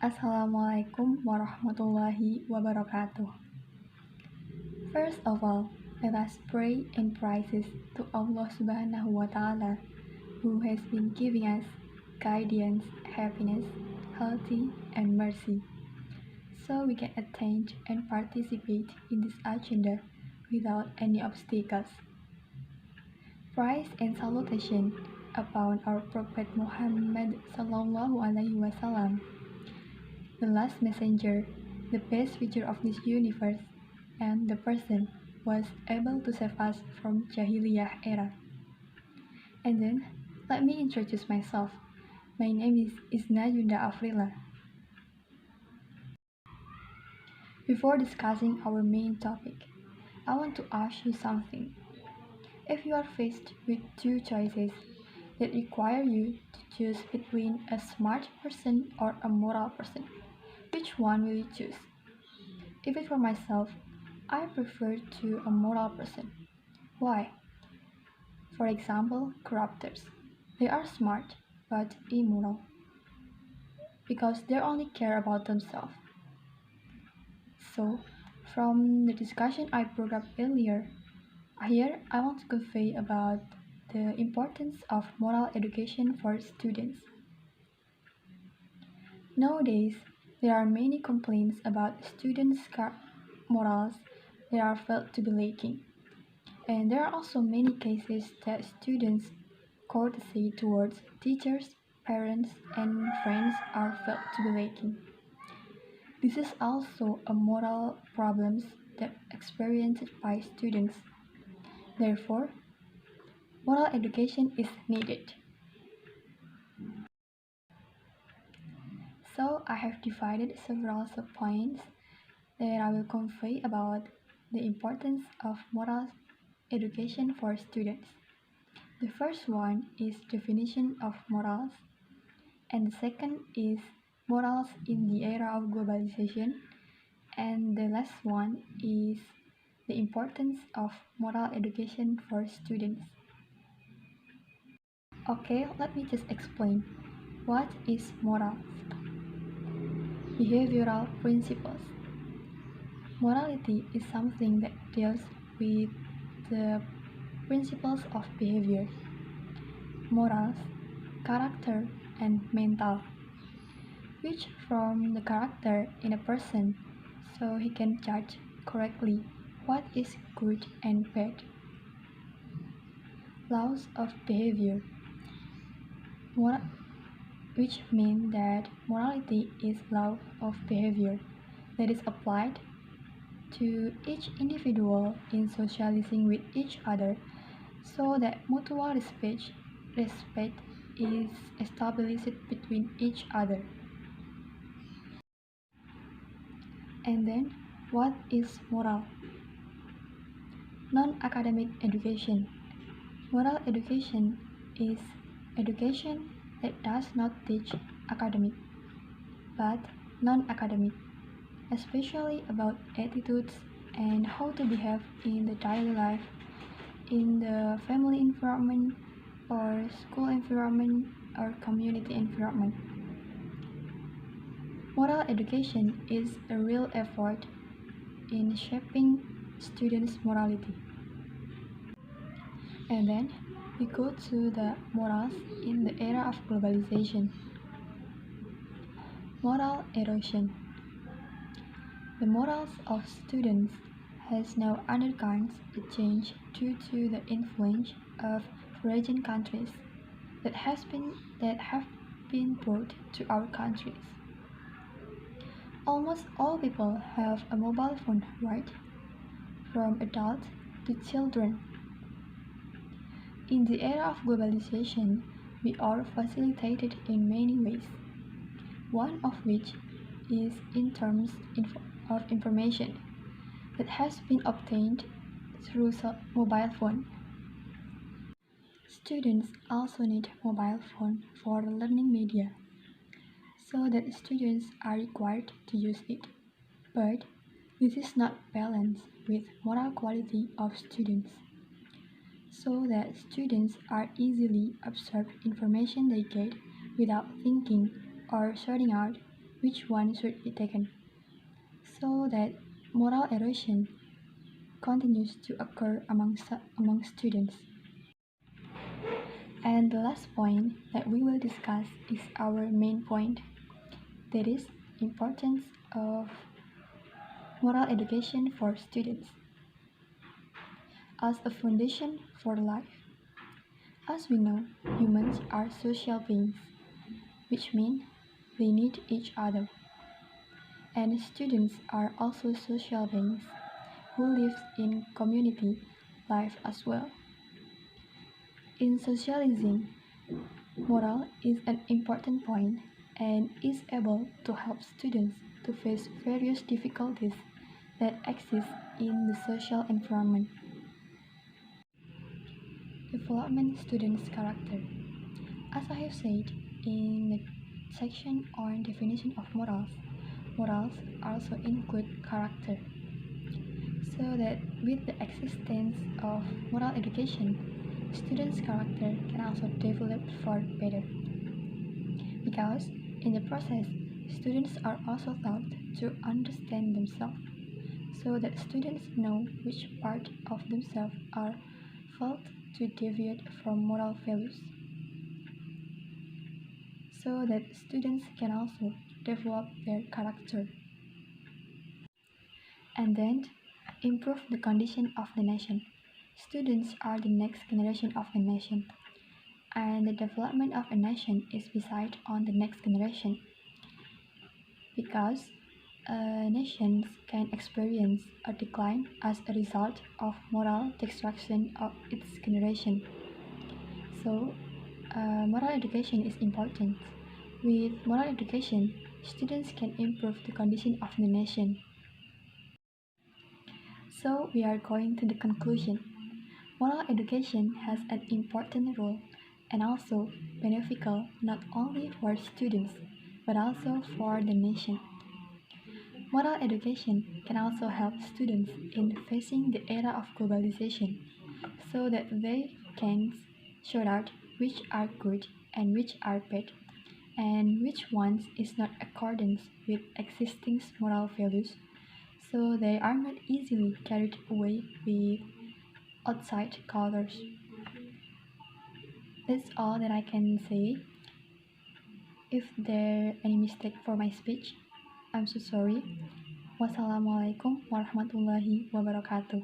Assalamualaikum warahmatullahi wabarakatuh. First of all, let us pray and praises to Allah Subhanahu wa Ta'ala, who has been giving us guidance, happiness, healthy, and mercy, so we can attend and participate in this agenda without any obstacles. Praise and salutation upon our Prophet Muhammad Sallallahu Alaihi Wasallam, the last messenger, the best feature of this universe, and the person was able to save us from Jahiliyah era. And then, let me introduce myself. My name is Isna Yunda Afrila. Before discussing our main topic, I want to ask you something. If you are faced with two choices that require you to choose between a smart person or a moral person, which one will you choose? If it's for myself, I prefer to a moral person. Why? For example, corruptors. They are smart but immoral because they only care about themselves. So, from the discussion I brought up earlier, here I want to convey about the importance of moral education for students. Nowadays, there are many complaints about students' morals that are felt to be lacking. And there are also many cases that students' courtesy towards teachers, parents, and friends are felt to be lacking. This is also a moral problem that experienced by students. Therefore, moral education is needed. So I have divided several subpoints that I will convey about the importance of moral education for students. The first one is definition of morals, and the second is morals in the era of globalization, and the last one is the importance of moral education for students. Okay, let me just explain. What is morals? Behavioral principles. Morality is something that deals with the principles of behavior, morals, character, and mental, which form the character in a person so he can judge correctly what is good and bad. Laws of behavior, which mean that morality is law of behavior that is applied to each individual in socializing with each other so that mutual respect is established between each other. And then, what is moral? Non-academic education. Moral education is education that does not teach academic, but non-academic, especially about attitudes and how to behave in the daily life, in the family environment, or school environment, or community environment. Moral education is a real effort in shaping students' morality. And then we go to the morals in the era of globalization. Moral erosion. The morals of students has now undergone a change due to the influence of foreign countries that have been brought to our countries. Almost all people have a mobile phone, right? From adults to children. In the era of globalization, we are facilitated in many ways, one of which is in terms of information that has been obtained through mobile phone. Students also need mobile phone for learning media, so that students are required to use it. But this is not balanced with moral quality of students, so that students are easily absorb information they get without thinking or sorting out which one should be taken, so that moral erosion continues to occur among students. And the last point that we will discuss is our main point, that is importance of moral education for students as a foundation for life. As we know, humans are social beings, which means they need each other. And students are also social beings who live in community life as well. In socializing, moral is an important point and is able to help students to face various difficulties that exist in the social environment. Development students' character. As I have said in the section on definition of morals, morals also include character. So that with the existence of moral education, students' character can also develop far better. Because in the process, students are also taught to understand themselves, so that students know which part of themselves are felt to deviate from moral values, so that students can also develop their character. And then improve the condition of the nation. Students are the next generation of the nation, and the development of a nation is decided on the next generation, because nations can experience a decline as a result of moral destruction of its generation. So, moral education is important. With moral education, students can improve the condition of the nation. So, we are going to the conclusion. Moral education has an important role and also beneficial not only for students but also for the nation. Moral education can also help students in facing the era of globalization, so that they can sort out which are good and which are bad, and which ones is not accordance with existing moral values, so they are not easily carried away with outside colors. That's all that I can say. If there any mistake for my speech, I'm so sorry. Wassalamualaikum warahmatullahi wabarakatuh.